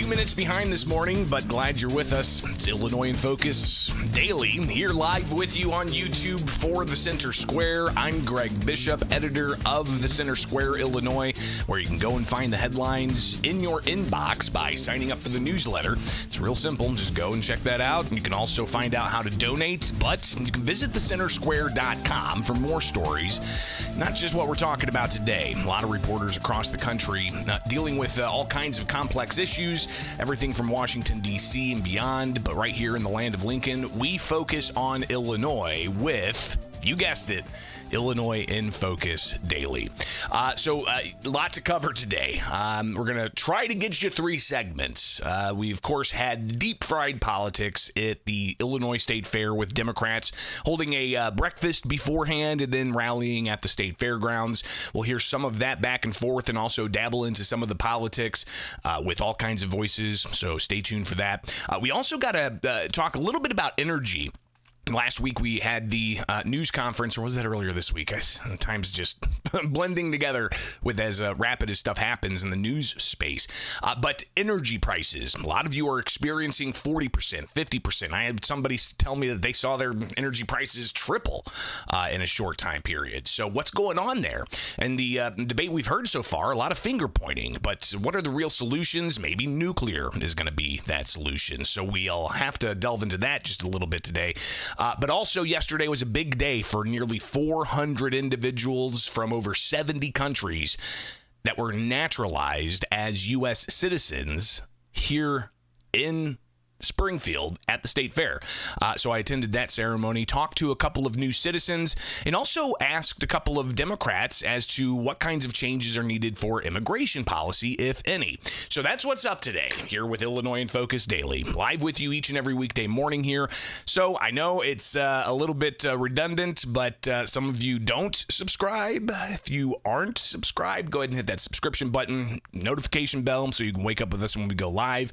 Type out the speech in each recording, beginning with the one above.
Minutes behind this morning, but glad you're with us. It's Illinois in Focus Daily, here live with you on YouTube for the Center Square. I'm Greg Bishop, editor of the Center Square, Illinois, where you can go and find the headlines in your inbox by signing up for the newsletter. It's real simple. Just go and check that out. You can also find out how to donate, but you can visit thecentersquare.com for more stories, not just what we're talking about today. A lot of reporters across the country dealing with all kinds of complex issues, everything from Washington, D.C. and beyond. But right here in the land of Lincoln, we focus on Illinois with, you guessed it, Illinois in Focus Daily. So a lot to cover today. We're going to try to get you 3 segments. We, of course, had deep-fried politics at the Illinois State Fair with Democrats holding a breakfast beforehand and then rallying at the state fairgrounds. We'll hear some of that back and forth and also dabble into some of the politics with all kinds of voices, so stay tuned for that. We also got to talk a little bit about energy. Last week we had the news conference, or was that earlier this week? Time's just blending together with as rapid as stuff happens in the news space. But energy prices, a lot of you are experiencing 40%, 50%. I had somebody tell me that they saw their energy prices triple in a short time period. So what's going on there? And the debate we've heard so far, a lot of finger pointing. But what are the real solutions? Maybe nuclear is going to be that solution. So we'll have to delve into that just a little bit today. But also yesterday was a big day for nearly 400 individuals from over 70 countries that were naturalized as U.S. citizens here in Springfield at the state fair. So I attended that ceremony, talked to a couple of new citizens, and also asked a couple of Democrats as to what kinds of changes are needed for immigration policy, if any. So that's what's up today here with Illinois in Focus Daily. Live with you each and every weekday morning here. So I know it's a little bit redundant, but some of you don't subscribe. If you aren't subscribed, go ahead and hit that subscription button, notification bell, so you can wake up with us when we go live.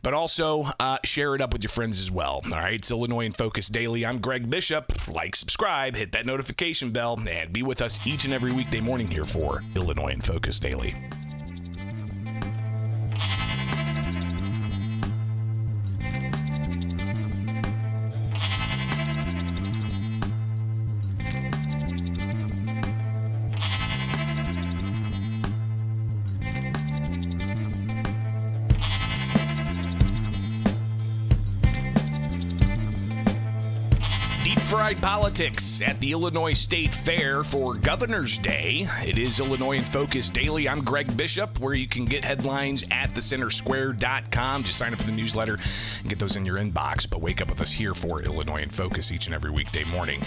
But also, share it up with your friends as well. All right, it's Illinois in Focus Daily. I'm Greg Bishop. Like, subscribe, hit that notification bell, and be with us each and every weekday morning here for Illinois in Focus Daily. Fried politics at the Illinois State Fair for Governor's Day. It is Illinois in Focus Daily. I'm Greg Bishop, where you can get headlines at thecentersquare.com. Just sign up for the newsletter and get those in your inbox. But wake up with us here for Illinois in Focus each and every weekday morning.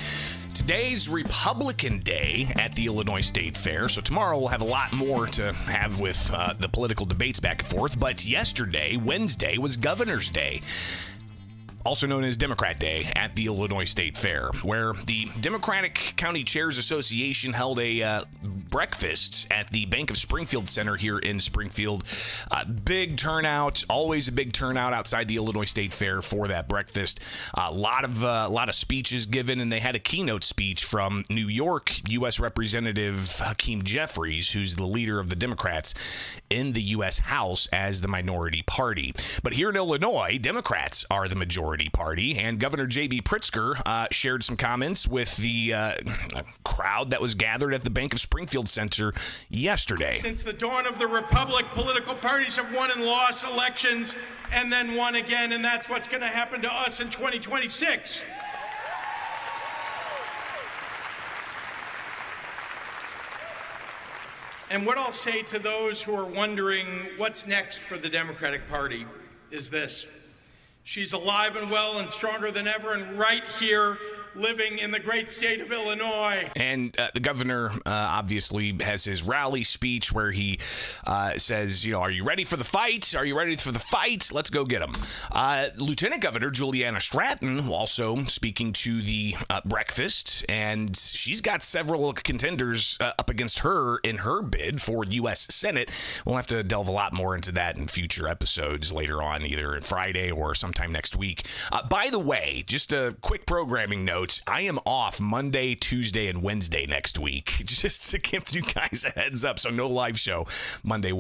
Today's Republican Day at the Illinois State Fair. So tomorrow we'll have a lot more to have with the political debates back and forth. But yesterday, Wednesday, was Governor's Day, also known as Democrat Day, at the Illinois State Fair, where the Democratic County Chairs Association held a breakfast at the Bank of Springfield Center here in Springfield. Big turnout, always a big turnout outside the Illinois State Fair for that breakfast. A lot of speeches given, and they had a keynote speech from New York U.S. Representative Hakeem Jeffries, who's the leader of the Democrats in the U.S. House as the minority party. But here in Illinois, Democrats are the majority party, and Governor J.B. Pritzker shared some comments with the crowd that was gathered at the Bank of Springfield Center yesterday. Since the dawn of the Republic, political parties have won and lost elections and then won again, and that's what's going to happen to us in 2026. And what I'll say to those who are wondering what's next for the Democratic Party is this. She's alive and well and stronger than ever and right here living in the great state of Illinois. And the governor obviously has his rally speech where he says, are you ready for the fight? Are you ready for the fight? Let's go get them. Lieutenant Governor Juliana Stratton also speaking to the breakfast, and she's got several contenders up against her in her bid for U.S. Senate. We'll have to delve a lot more into that in future episodes later on, either Friday or sometime next week. By the way, just a quick programming note. I am off Monday, Tuesday, and Wednesday next week, just to give you guys a heads up. So no live show Monday,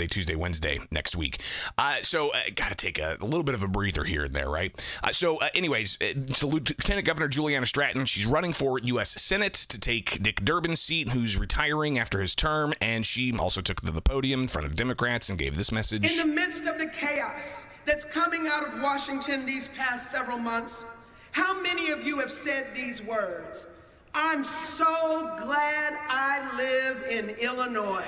Tuesday, Wednesday next week. So got to take a little bit of a breather here and there, right? Anyways, Lieutenant Governor Juliana Stratton, she's running for U.S. Senate to take Dick Durbin's seat, who's retiring after his term, and she also took to the podium in front of Democrats and gave this message. In the midst of the chaos that's coming out of Washington these past several months, how many of you have said these words? I'm so glad I live in Illinois.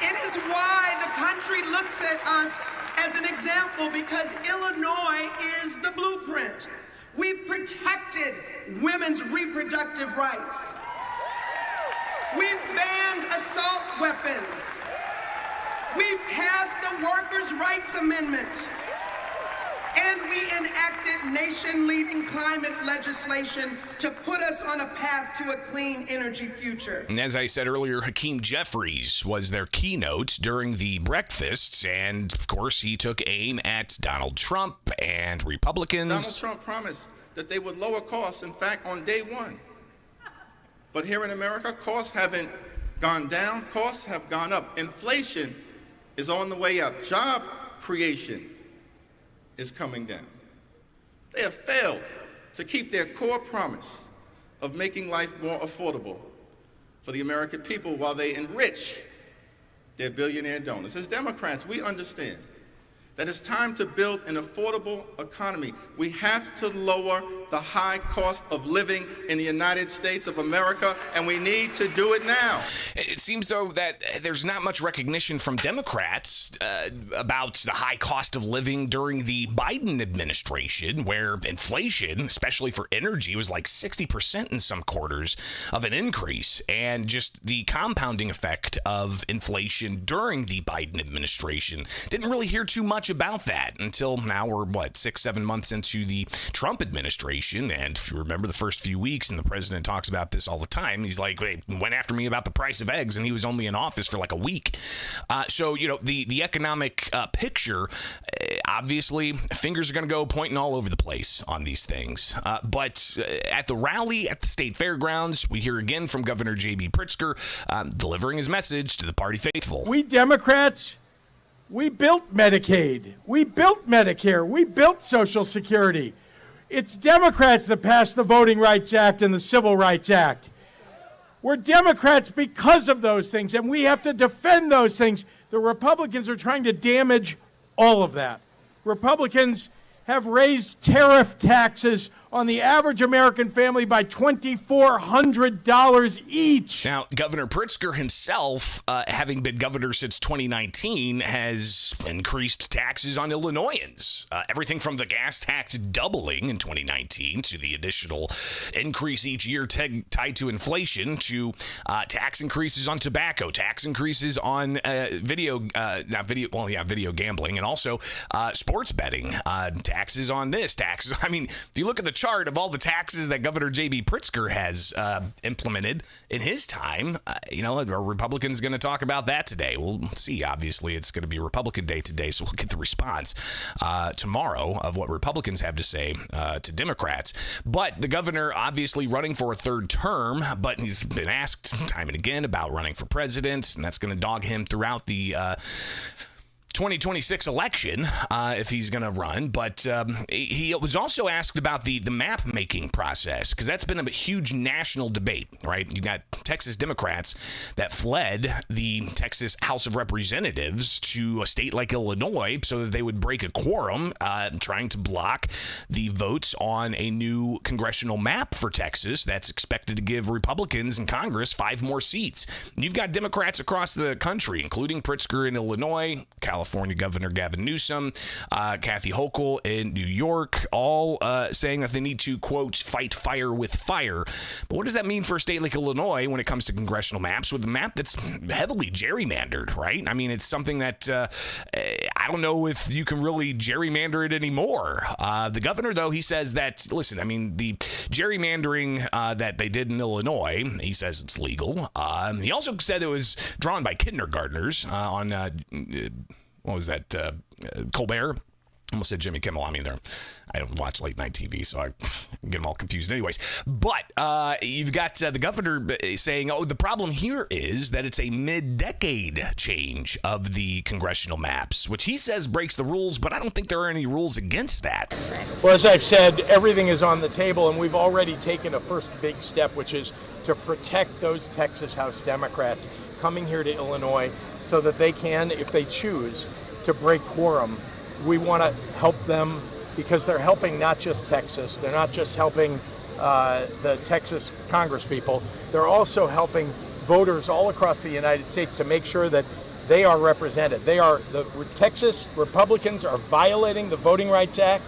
It is why the country looks at us as an example, because Illinois is the blueprint. We've protected women's reproductive rights. We've banned assault weapons. We passed the Workers' Rights Amendment, and we enacted nation-leading climate legislation to put us on a path to a clean energy future. And as I said earlier, Hakeem Jeffries was their keynote during the breakfasts, and of course he took aim at Donald Trump and Republicans. Donald Trump promised that they would lower costs, in fact, on day one. But here in America, costs haven't gone down, costs have gone up. Inflation is on the way up. Job creation is coming down. They have failed to keep their core promise of making life more affordable for the American people while they enrich their billionaire donors. As Democrats, we understand that it's time to build an affordable economy. We have to lower the high cost of living in the United States of America, and we need to do it now. It seems, though, that there's not much recognition from Democrats about the high cost of living during the Biden administration, where inflation, especially for energy, was like 60% in some quarters of an increase, and just the compounding effect of inflation during the Biden administration. Didn't really hear too much about that until now. We're 6-7 months into the Trump administration, and if you remember the first few weeks, and the president talks about this all the time, he's like, "Hey, went after me about the price of eggs," and he was only in office for like a week. So the economic picture, obviously fingers are going to go pointing all over the place on these things, but at the rally at the state fairgrounds, we hear again from Governor J.B. Pritzker delivering his message to the party faithful. We Democrats, we built Medicaid, we built Medicare, we built Social Security. It's Democrats that passed the Voting Rights Act and the Civil Rights Act. We're Democrats because of those things, and we have to defend those things. The Republicans are trying to damage all of that. Republicans have raised tariff taxes on the average American family by $2,400 each. Now, Governor Pritzker himself, having been governor since 2019, has increased taxes on Illinoisans. Everything from the gas tax doubling in 2019 to the additional increase each year tied to inflation, to tax increases on tobacco, tax increases on video gambling, and also sports betting, taxes on this, taxes. I mean, if you look at the chart of all the taxes that Governor J.B. Pritzker has implemented in his time, are Republicans going to talk about that today? We'll see. Obviously, it's going to be Republican Day today, so we'll get the response tomorrow of what Republicans have to say to Democrats. But the governor obviously running for a third term, but he's been asked time and again about running for president, and that's going to dog him throughout the 2026 election if he's going to run. But he was also asked about the map-making process, because that's been a huge national debate, right? You got Texas Democrats that fled the Texas House of Representatives to a state like Illinois so that they would break a quorum, trying to block the votes on a new congressional map for Texas that's expected to give Republicans in Congress 5 more seats. You've got Democrats across the country, including Pritzker in Illinois, California Governor Gavin Newsom, Kathy Hochul in New York, all saying that they need to, quote, fight fire with fire. But what does that mean for a state like Illinois when it comes to congressional maps, with a map that's heavily gerrymandered, right? I mean, it's something that I don't know if you can really gerrymander it anymore. The governor, though, he says that, listen, I mean, the gerrymandering that they did in Illinois, he says it's legal. He also said it was drawn by kindergartners on, what was that, Colbert? I almost said Jimmy Kimmel. I mean, I don't watch late night TV, so I get them all confused anyways. But you've got the governor saying, oh, the problem here is that it's a mid-decade change of the congressional maps, which he says breaks the rules, but I don't think there are any rules against that. Well, as I've said, everything is on the table, and we've already taken a first big step, which is to protect those Texas House Democrats coming here to Illinois so that they can, if they choose, to break quorum. We want to help them because they're helping not just Texas. They're not just helping the Texas Congress people. They're also helping voters all across the United States to make sure that they are represented. The Texas Republicans are violating the Voting Rights Act,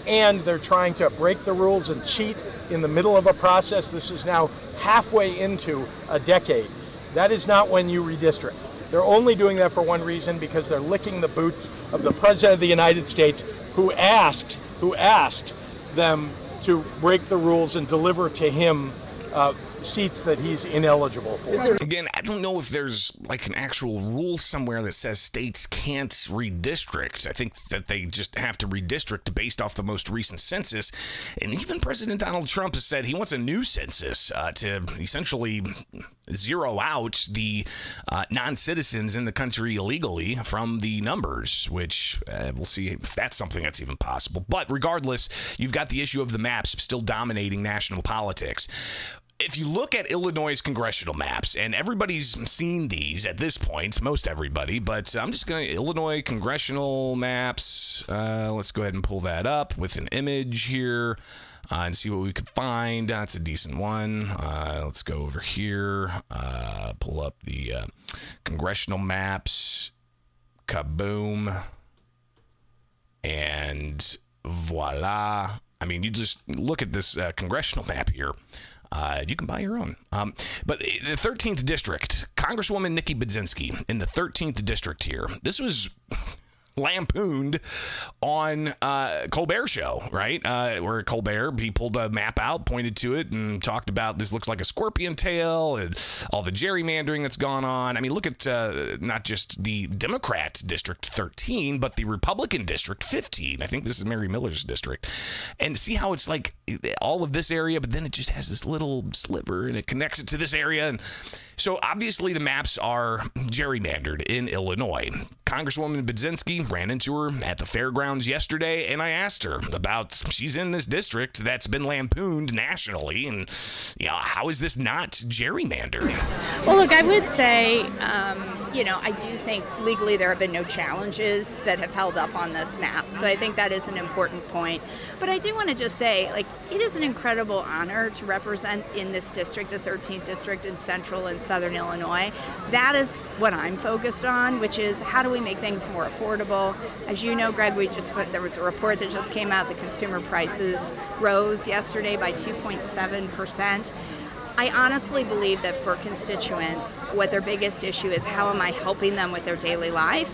and they're trying to break the rules and cheat in the middle of a process. This is now halfway into a decade. That is not when you redistrict. They're only doing that for one reason, because they're licking the boots of the President of the United States, who asked them to break the rules and deliver to him seats that he's ineligible for. Again, I don't know if there's like an actual rule somewhere that says states can't redistrict. I think that they just have to redistrict based off the most recent census. And even President Donald Trump has said he wants a new census to essentially zero out the non-citizens in the country illegally from the numbers, which we'll see if that's something that's even possible. But regardless, you've got the issue of the maps still dominating national politics. If you look at Illinois' congressional maps, and everybody's seen these at this point, most everybody, but I'm just going to, Illinois congressional maps, let's go ahead and pull that up with an image here and see what we could find. That's a decent one. Let's go over here, pull up the congressional maps, kaboom, and voila. I mean, you just look at this congressional map here. You can buy your own. But the 13th district, Congresswoman Nikki Budzinski in the 13th district here, this was lampooned on Colbert show, right? Where Colbert, he pulled a map out, pointed to it, and talked about this looks like a scorpion tail and all the gerrymandering that's gone on. I mean, look at not just the Democrat District 13, but the Republican District 15. I think this is Mary Miller's district. And see how it's like all of this area, but then it just has this little sliver and it connects it to this area. And so obviously the maps are gerrymandered in Illinois. Congresswoman Budzinski ran into her at the fairgrounds yesterday, and I asked her about, she's in this district that's been lampooned nationally, and how is this not gerrymandered? Well, look, I would say, I do think legally there have been no challenges that have held up on this map, so I think that is an important point. But I do want to just say, it is an incredible honor to represent in this district, the 13th district in central and southern Illinois. That is what I'm focused on, which is how do we make things more affordable? As you know, Greg, there was a report that just came out, the consumer prices rose yesterday by 2.7%. I honestly believe that for constituents, what their biggest issue is, how am I helping them with their daily life?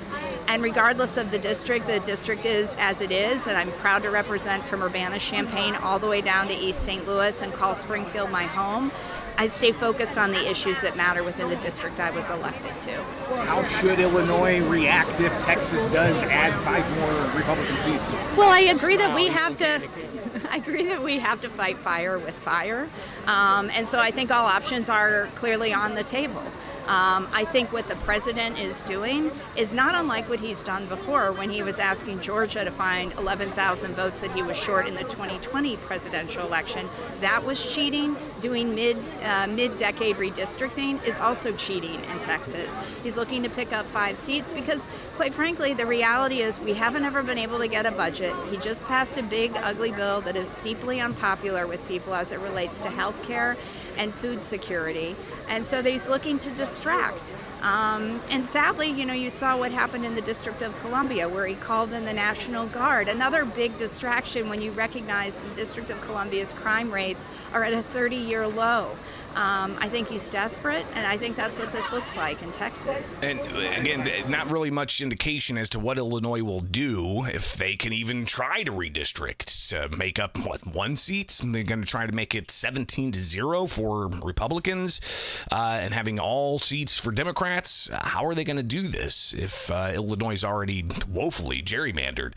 And regardless of the district is as it is, and I'm proud to represent from Urbana-Champaign all the way down to East St. Louis and call Springfield my home. I stay focused on the issues that matter within the district I was elected to. How should Illinois react if Texas does add 5 more Republican seats? Well, I agree that we have to. I agree that we have to fight fire with fire, and so I think all options are clearly on the table. I think what the president is doing is not unlike what he's done before when he was asking Georgia to find 11,000 votes that he was short in the 2020 presidential election. That was cheating. Doing mid-decade redistricting is also cheating in Texas. He's looking to pick up 5 seats because, quite frankly, the reality is we haven't ever been able to get a budget. He just passed a big, ugly bill that is deeply unpopular with people as it relates to health care and food security. And so he's looking to distract. And sadly, you saw what happened in the District of Columbia where he called in the National Guard. Another big distraction when you recognize the District of Columbia's crime rates are at a 30-year low. I think he's desperate, and I think that's what this looks like in Texas. And again, not really much indication as to what Illinois will do if they can even try to redistrict to make up, 1 seat? They're going to try to make it 17-0 for Republicans and having all seats for Democrats. How are they going to do this if Illinois is already woefully gerrymandered?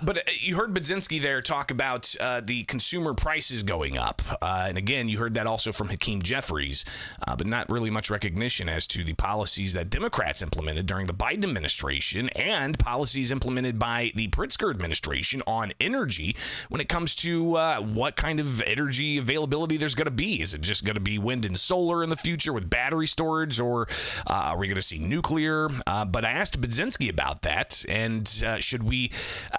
But you heard Budzinski there talk about the consumer prices going up. And again, you heard that also from Hakeem Jeffries, but not really much recognition as to the policies that Democrats implemented during the Biden administration and policies implemented by the Pritzker administration on energy when it comes to what kind of energy availability there's going to be. Is it just going to be wind and solar in the future with battery storage, or are we going to see nuclear? But I asked Budzinski about that, and should we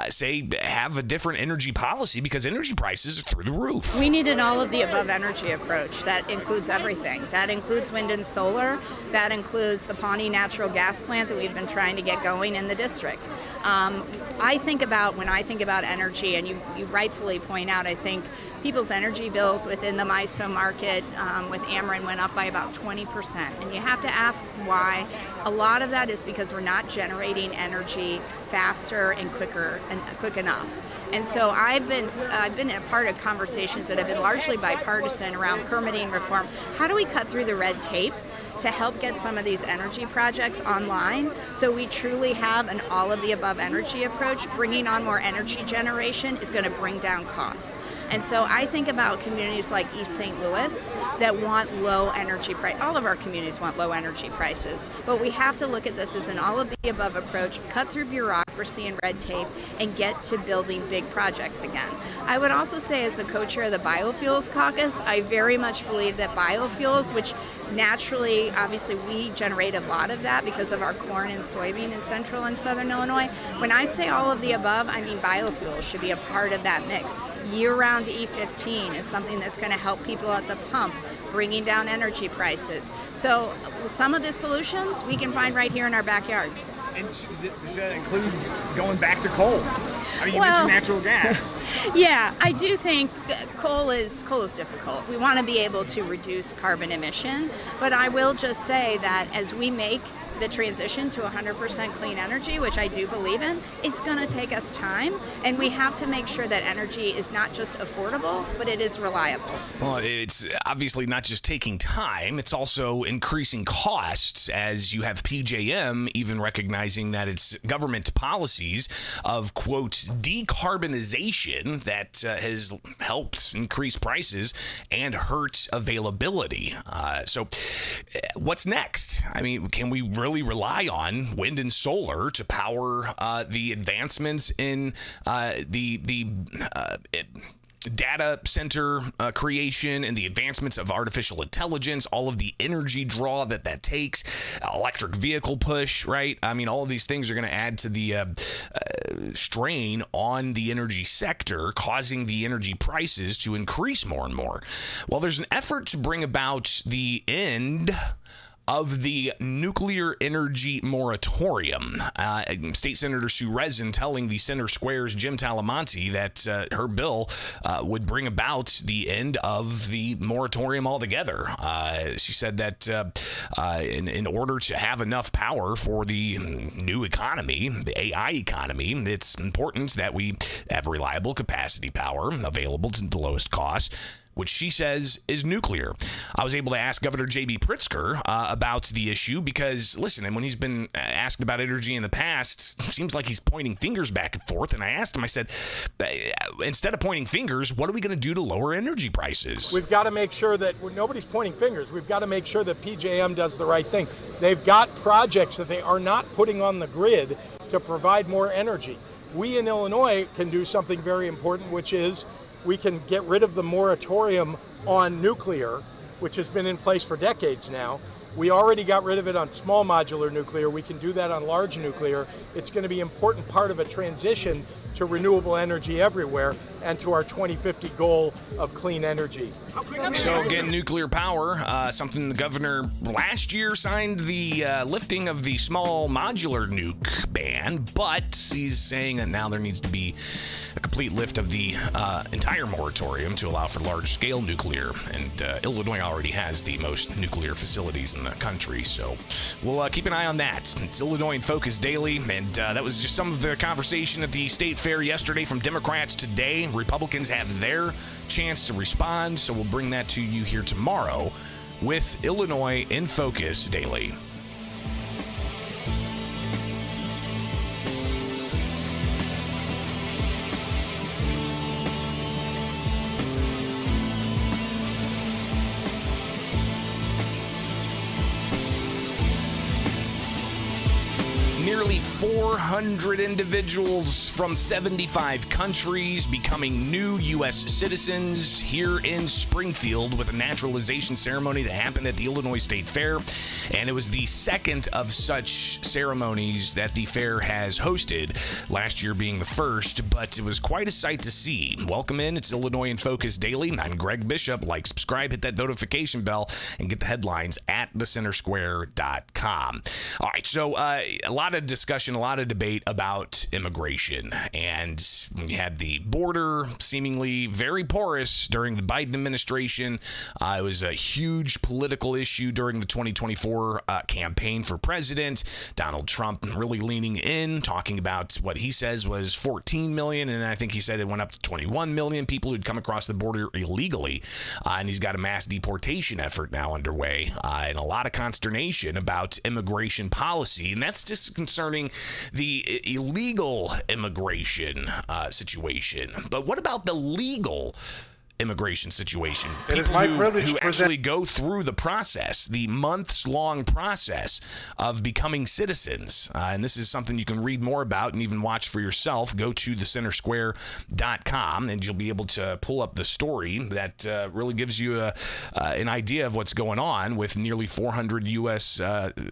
say have a different energy policy because energy prices are through the roof? We need an all-of-the-above energy approach that includes everything. That includes wind and solar. That includes the Pawnee natural gas plant that we've been trying to get going in the district. When I think about energy, and you rightfully point out, I think people's energy bills within the MISO market with Ameren went up by about 20%. And you have to ask why. A lot of that is because we're not generating energy faster and quick enough. And so I've been a part of conversations that have been largely bipartisan around permitting reform. How do we cut through the red tape to help get some of these energy projects online so we truly have an all-of-the-above energy approach? Bringing on more energy generation is going to bring down costs. And so I think about communities like East St. Louis that want low energy price. All of our communities want low energy prices, but we have to look at this as an all-of-the-above approach, cut through bureaucracy and red tape, and get to building big projects again. I would also say, as the co-chair of the Biofuels Caucus, I very much believe that biofuels, which naturally, obviously, we generate a lot of that because of our corn and soybean in central and southern Illinois. When I say all of the above, I mean biofuels should be a part of that mix. Year-round E15 is something that's going to help people at the pump, bringing down energy prices. So some of the solutions we can find right here in our backyard. And does that include going back to coal? I mean, you mentioned natural gas. Yeah, I do think coal is difficult. We want to be able to reduce carbon emission, but I will just say that as we make the transition to 100% clean energy, which I do believe in, it's going to take us time, and we have to make sure that energy is not just affordable, but it is reliable. Well, it's obviously not just taking time, it's also increasing costs, as you have PJM even recognizing that it's government policies of, quote, decarbonization that has helped increase prices and hurt availability. So what's next? I mean, can we really rely on wind and solar to power the advancements in the data center creation and the advancements of artificial intelligence, all of the energy draw that takes, electric vehicle push, right? I mean, all of these things are going to add to the strain on the energy sector, causing the energy prices to increase more and more. Well, there's an effort to bring about the end of the nuclear energy moratorium. State Senator Sue Rezin telling the Center Square's Jim Talamonte that her bill would bring about the end of the moratorium altogether. She said that in order to have enough power for the new economy, the AI economy, it's important that we have reliable capacity power available to the lowest cost, which she says is nuclear. I was able to ask Governor J.B. Pritzker about the issue because, listen, and when he's been asked about energy in the past, it seems like he's pointing fingers back and forth. And I asked him, I said, instead of pointing fingers, what are we going to do to lower energy prices? We've got to make sure that nobody's pointing fingers. We've got to make sure that PJM does the right thing. They've got projects that they are not putting on the grid to provide more energy. We in Illinois can do something very important, which is we can get rid of the moratorium on nuclear, which has been in place for decades now. We already got rid of it on small modular nuclear. We can do that on large nuclear. It's going to be an important part of a transition to renewable energy everywhere and to our 2050 goal of clean energy. So again, nuclear power, something the governor last year signed the lifting of the small modular nuke ban, but he's saying that now there needs to be a complete lift of the entire moratorium to allow for large-scale nuclear. And Illinois already has the most nuclear facilities in the country, so we'll keep an eye on that. It's Illinois in Focus Daily, and that was just some of the conversation at the state fair yesterday from Democrats today. Republicans have their chance to respond, so we'll bring that to you here tomorrow with Illinois in Focus Daily. Nearly 400 individuals from 75 countries becoming new U.S. citizens here in Springfield with a naturalization ceremony that happened at the Illinois State Fair. And it was the second of such ceremonies that the fair has hosted, last year being the first, but it was quite a sight to see. Welcome in. It's Illinois in Focus Daily. I'm Greg Bishop. Like, subscribe, hit that notification bell, and get the headlines at thecentersquare.com. All right, so a lot of discussion, a lot of debate about immigration, and we had the border seemingly very porous during the Biden administration. It was a huge political issue during the 2024 campaign for president. Donald Trump really leaning in, talking about what he says was 14 million, and I think he said it went up to 21 million people who'd come across the border illegally, and he's got a mass deportation effort now underway, and a lot of consternation about immigration policy, and that's just concerning the illegal immigration situation. But what about the legal immigration situation? It is my privilege who to actually go through the process, the months-long process of becoming citizens. And this is something you can read more about and even watch for yourself. Go to thecentersquare.com and you'll be able to pull up the story that really gives you an idea of what's going on with nearly 400 U.S.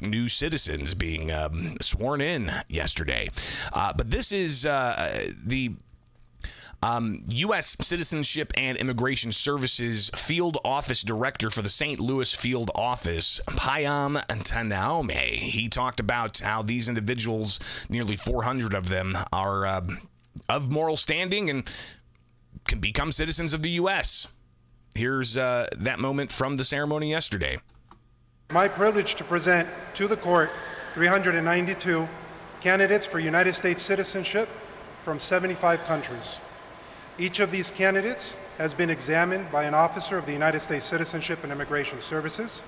New citizens being sworn in yesterday. But this is the U.S. Citizenship and Immigration Services Field Office Director for the St. Louis Field Office, Payam Tanaume. He talked about how these individuals, nearly 400 of them, are of moral standing and can become citizens of the U.S. Here's that moment from the ceremony yesterday. My privilege to present to the court 392 candidates for United States citizenship from 75 countries. Each of these candidates has been examined by an officer of the United States Citizenship and Immigration Services,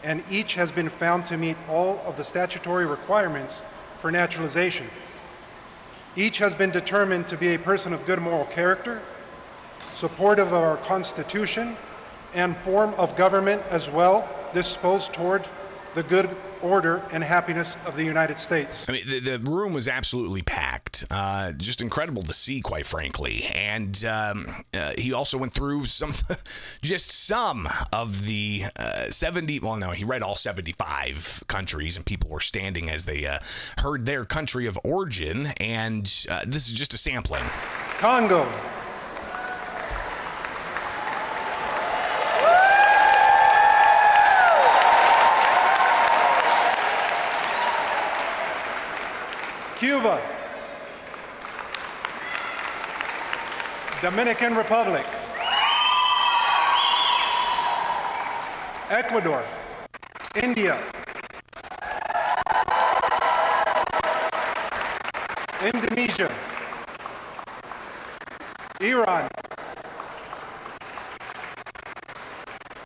and each has been found to meet all of the statutory requirements for naturalization. Each has been determined to be a person of good moral character, supportive of our Constitution, and form of government as well, disposed toward the good order and happiness of the United States. I mean, the room was absolutely packed. Just incredible to see, quite frankly. And he also went through some of the 70, well, no, he read all 75 countries, and people were standing as they heard their country of origin. And this is just a sampling. Congo. Cuba, Dominican Republic, Ecuador, India, Indonesia, Iran,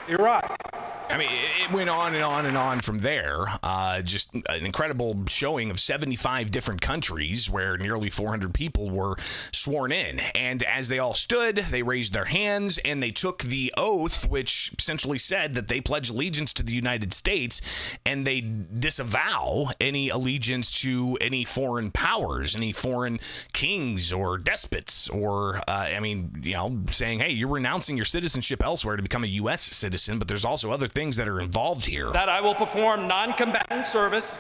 Iraq. I mean, it went on and on and on from there. Just an incredible showing of 75 different countries where nearly 400 people were sworn in. And as they all stood, they raised their hands and they took the oath, which essentially said that they pledge allegiance to the United States and they disavow any allegiance to any foreign powers, any foreign kings or despots, or, saying, hey, you're renouncing your citizenship elsewhere to become a U.S. citizen, but there's also other things that are involved here. That I will perform non-combatant service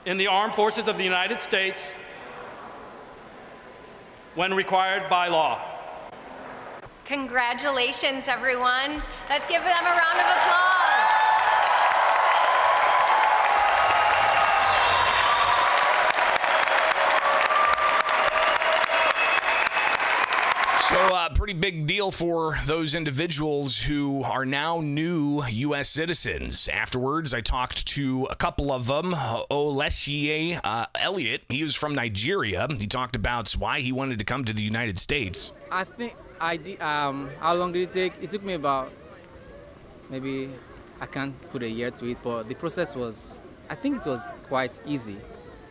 in the armed forces of the United States when required by law. Congratulations, everyone. Let's give them a round of applause. So, pretty big deal for those individuals who are now new U.S. citizens. Afterwards, I talked to a couple of them. Olesie Elliott, he was from Nigeria. He talked about why he wanted to come to the United States. I think I did. How long did it take? It took me about, maybe, I can't put a year to it, but the process was, I think it was quite easy.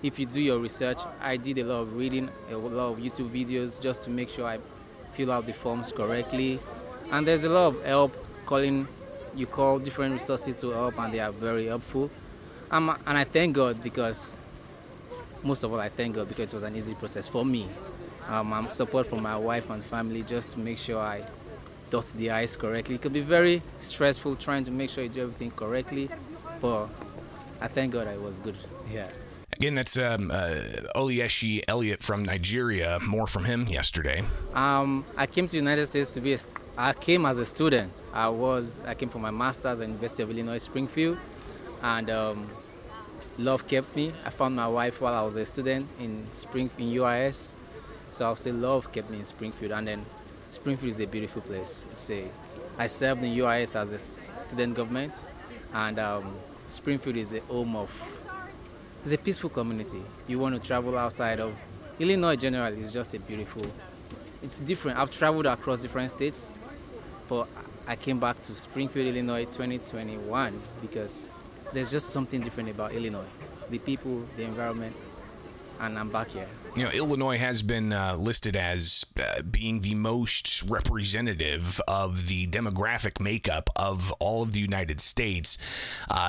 If you do your research, I did a lot of reading, a lot of YouTube videos just to make sure I fill out the forms correctly, and there's a lot of help. You call different resources to help, and they are very helpful. And I thank God because, most of all, I thank God because it was an easy process for me. I'm support from my wife and family just to make sure I dot the I's correctly. It could be very stressful trying to make sure you do everything correctly, but I thank God I was good. Yeah. Again, that's Olesie Elliott from Nigeria. More from him yesterday. I came to the United States I came as a student. I came for my master's at the University of Illinois, Springfield, and love kept me. I found my wife while I was a student in UIS, so I'll say love kept me in Springfield. And then Springfield is a beautiful place. I served in UIS as a student government, and Springfield is the home of. It's a peaceful community. You want to travel outside of Illinois generally is just a beautiful, it's different. I've traveled across different states, but I came back to Springfield, Illinois 2021 because there's just something different about Illinois. The people, the environment, and I'm back here. You know, Illinois has been listed as being the most representative of the demographic makeup of all of the United States,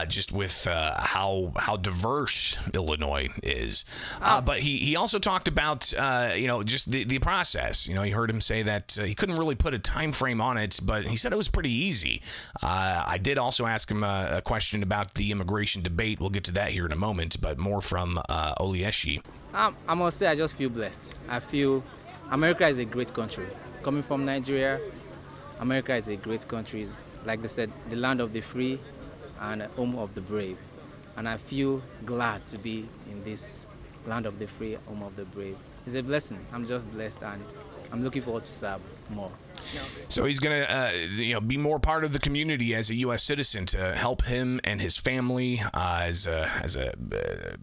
just with how diverse Illinois is. But he also talked about, just the process. You heard him say that he couldn't really put a time frame on it, but he said it was pretty easy. I did also ask him a question about the immigration debate. We'll get to that here in a moment, but more from Olesie. I must say I just feel blessed. I feel America is a great country. Coming from Nigeria, America is a great country. It's, like they said, the land of the free and home of the brave. And I feel glad to be in this land of the free, home of the brave. It's a blessing. I'm just blessed, and I'm looking forward to serve more. So he's going to, be more part of the community as a U.S. citizen to help him and his family as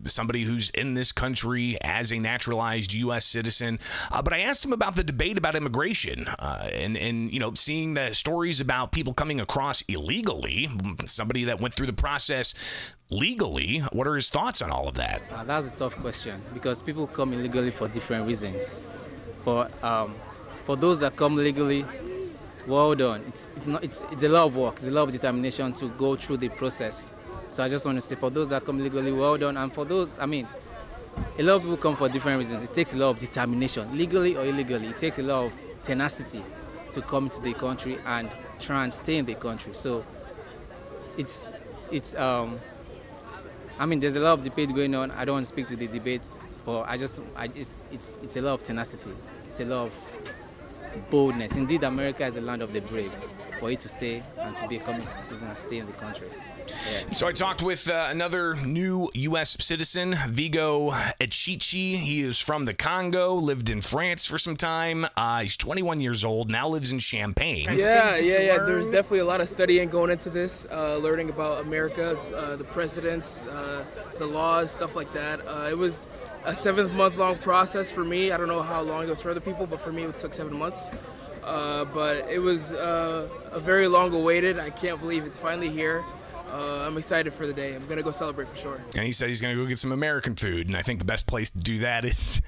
somebody who's in this country as a naturalized U.S. citizen. But I asked him about the debate about immigration and seeing the stories about people coming across illegally, somebody that went through the process legally. What are his thoughts on all of that? That's a tough question because people come illegally for different reasons. But for those that come legally, well done. It's a lot of work. It's a lot of determination to go through the process. So I just want to say, for those that come legally, well done. And for those, a lot of people come for different reasons. It takes a lot of determination, legally or illegally. It takes a lot of tenacity to come to the country and try and stay in the country. So there's a lot of debate going on. I don't want to speak to the debate, but it's a lot of tenacity. It's a lot of boldness. Indeed, America is a land of the brave. For you to stay and to become a citizen and stay in the country. Yeah. So I talked with another new U.S. citizen, Vigo Echichi. He is from the Congo, lived in France for some time. He's 21 years old, now lives in Champaign. Yeah. There's definitely a lot of studying going into this, learning about America, the presidents, the laws, stuff like that. It was a 7-month long process for me. I don't know how long it was for other people, but for me it took 7 months. but it was a very long awaited. I can't believe it's finally here. I'm excited for the day. I'm going to go celebrate for sure. And he said he's going to go get some American food. And I think the best place to do that is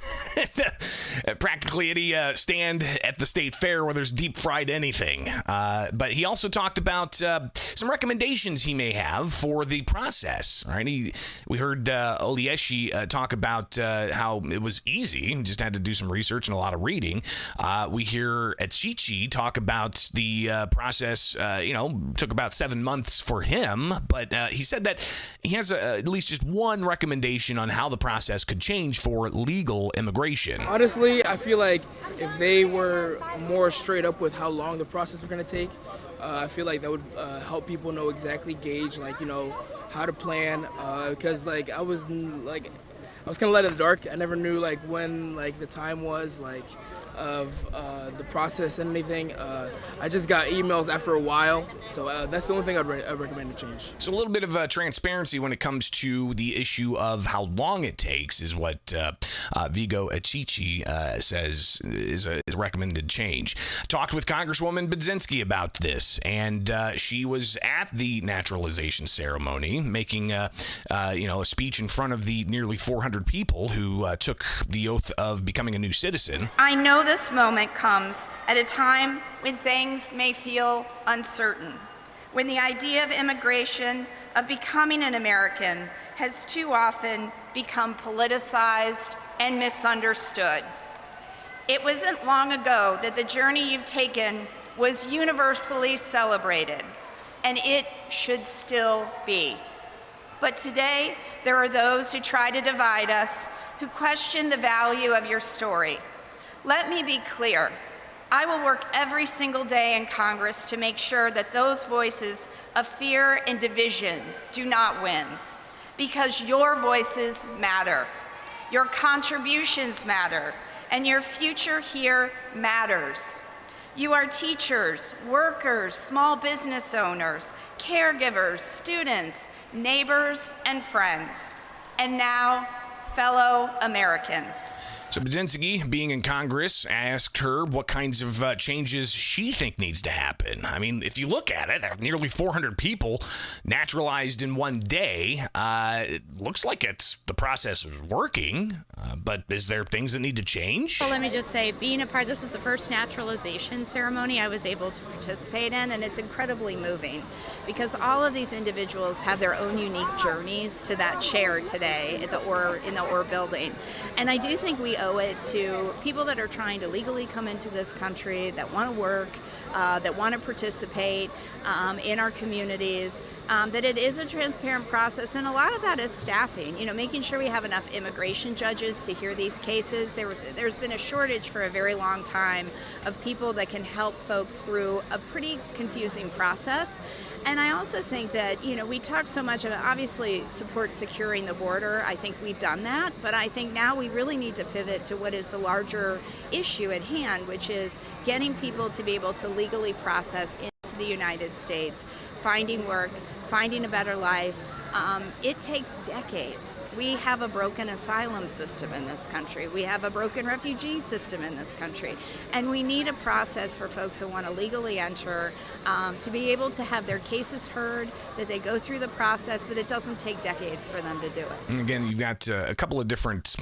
practically any stand at the state fair where there's deep fried anything. But he also talked about some recommendations he may have for the process. Right? We heard Olieshi talk about how it was easy. He just had to do some research and a lot of reading. We hear Echichi talk about the process, took about 7 months for him. But he said that he has at least just one recommendation on how the process could change for legal immigration. Honestly, I feel like if they were more straight up with how long the process was going to take, I feel like that would help people know exactly gauge, how to plan. Because I was kind of let in the dark. I never knew when the time was of the process and anything. I just got emails after a while, so that's the only thing I'd recommend to change. So a little bit of transparency when it comes to the issue of how long it takes is what Vigo Echichi says is a recommended change. Talked with Congresswoman Budzinski about this, and she was at the naturalization ceremony making a speech in front of the nearly 400 people who took the oath of becoming a new citizen. I know this moment comes at a time when things may feel uncertain, when the idea of immigration, of becoming an American, has too often become politicized and misunderstood. It wasn't long ago that the journey you've taken was universally celebrated, and it should still be. But today, there are those who try to divide us, who question the value of your story. Let me be clear. I will work every single day in Congress to make sure that those voices of fear and division do not win, because your voices matter, your contributions matter, and your future here matters. You are teachers, workers, small business owners, caregivers, students, neighbors, and friends, and now, fellow Americans. So Budzinski, being in Congress, asked her what kinds of changes she think needs to happen. I mean, if you look at it, there are nearly 400 people naturalized in one day. It looks like the process is working, but is there things that need to change? Well, let me just say, this was the first naturalization ceremony I was able to participate in, and it's incredibly moving because all of these individuals have their own unique journeys to that chair today in the Orr building. And I do think we owe it to people that are trying to legally come into this country, that want to work, that want to participate in our communities, that it is a transparent process, and a lot of that is staffing. Making sure we have enough immigration judges to hear these cases. There's been a shortage for a very long time of people that can help folks through a pretty confusing process. And I also think that, we talk so much about, obviously, support securing the border. I think we've done that, but I think now we really need to pivot to what is the larger issue at hand, which is getting people to be able to legally process into the United States, finding work, finding a better life. It takes decades. We have a broken asylum system in this country. We have a broken refugee system in this country. And we need a process for folks that want to legally enter to be able to have their cases heard, that they go through the process, but it doesn't take decades for them to do it. And again, you've got a couple of different,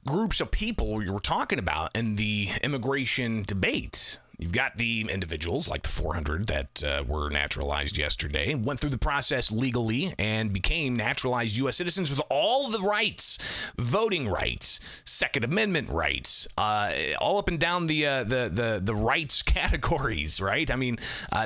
groups of people you were talking about in the immigration debate. You've got the individuals like the 400 that were naturalized yesterday, went through the process legally and became naturalized U.S. citizens with all the rights, voting rights, Second Amendment rights, all up and down the rights categories, right? I mean,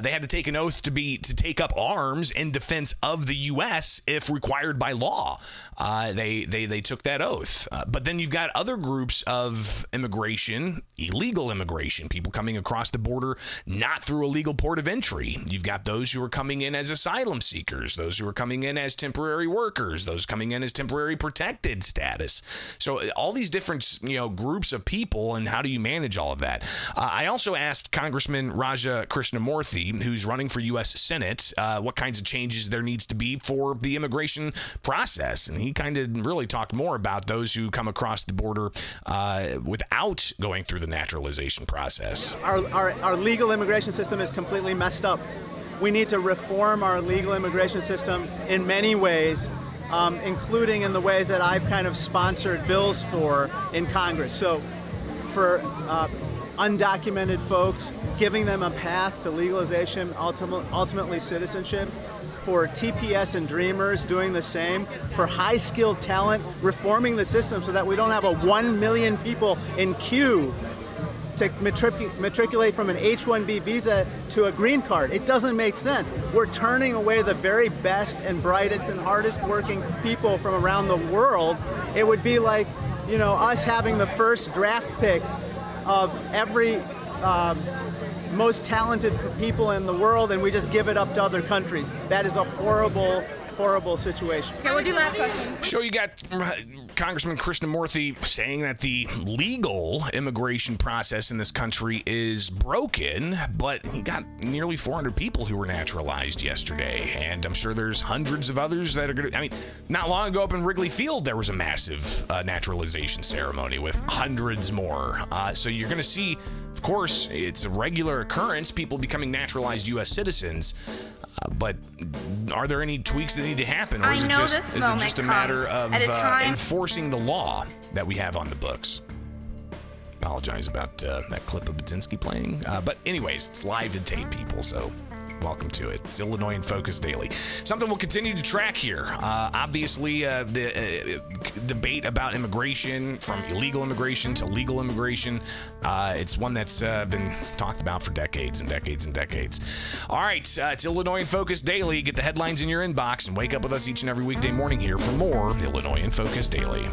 they had to take an oath to take up arms in defense of the U.S. if required by law. They took that oath. But then you've got other groups of immigration, illegal immigration, people coming across across the border not through a legal port of entry. You've got those who are coming in as asylum seekers, those who are coming in as temporary workers, those coming in as temporary protected status. So all these different, groups of people, and how do you manage all of that? I also asked Congressman Raja Krishnamurthy, who's running for U.S. Senate, what kinds of changes there needs to be for the immigration process. And he kind of really talked more about those who come across the border without going through the naturalization process. Our legal immigration system is completely messed up. We need to reform our legal immigration system in many ways, including in the ways that I've kind of sponsored bills for in Congress. So for undocumented folks, giving them a path to legalization, ultimately citizenship. For TPS and Dreamers, doing the same. For high-skilled talent, reforming the system so that we don't have 1 million people in queue to matriculate from an H-1B visa to a green card. It doesn't make sense. We're turning away the very best and brightest and hardest working people from around the world. It would be like, us having the first draft pick of every most talented people in the world, and we just give it up to other countries. That is a horrible, horrible situation. Okay, we'll do last question. So you got Congressman Krishnamurthy saying that the legal immigration process in this country is broken, but he got nearly 400 people who were naturalized yesterday, and I'm sure there's hundreds of others that are going to, not long ago up in Wrigley Field, there was a massive naturalization ceremony with hundreds more. So you're going to see, of course, it's a regular occurrence, people becoming naturalized U.S. citizens. But are there any tweaks that need to happen, or is it just a matter of enforcing the law that we have on the books? Apologize about that clip of Batinski playing. But anyways, it's live to tape, people, so welcome to it. It's Illinois in Focus Daily. Something we'll continue to track here. Obviously, the debate about immigration, from illegal immigration to legal immigration, it's one that's been talked about for decades and decades and decades. All right, it's Illinois in Focus Daily. Get the headlines in your inbox and wake up with us each and every weekday morning here for more Illinois in Focus Daily.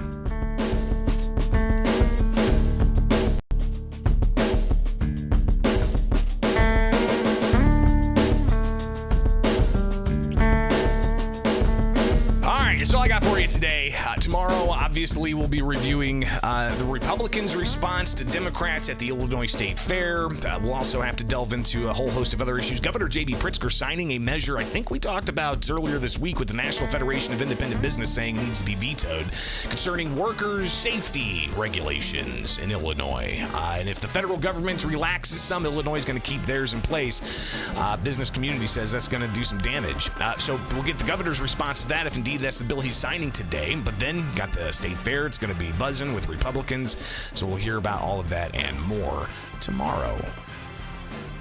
That's all I got for you today. Tomorrow, obviously, we'll be reviewing the Republicans' response to Democrats at the Illinois State Fair. We'll also have to delve into a whole host of other issues. Governor J.B. Pritzker signing a measure I think we talked about earlier this week with the National Federation of Independent Business saying it needs to be vetoed concerning workers' safety regulations in Illinois. And if the federal government relaxes some, Illinois is going to keep theirs in place. Business community says that's going to do some damage. So we'll get the governor's response to that if indeed that's the bill he's signing today. But then got the state fair. It's going to be buzzing with Republicans. So we'll hear about all of that and more tomorrow.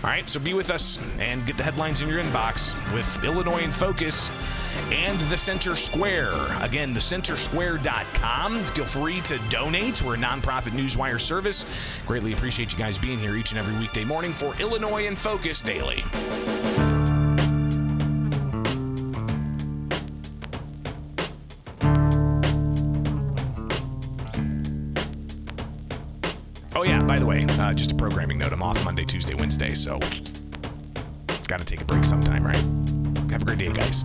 All right, so be with us and get the headlines in your inbox with Illinois in Focus and the Center Square. Again, thecentersquare.com. Feel free to donate. We're a nonprofit newswire service. Greatly appreciate you guys being here each and every weekday morning for Illinois in Focus Daily. Oh, yeah, by the way, just a programming note. I'm off Monday, Tuesday, Wednesday, so got to take a break sometime, right? Have a great day, guys.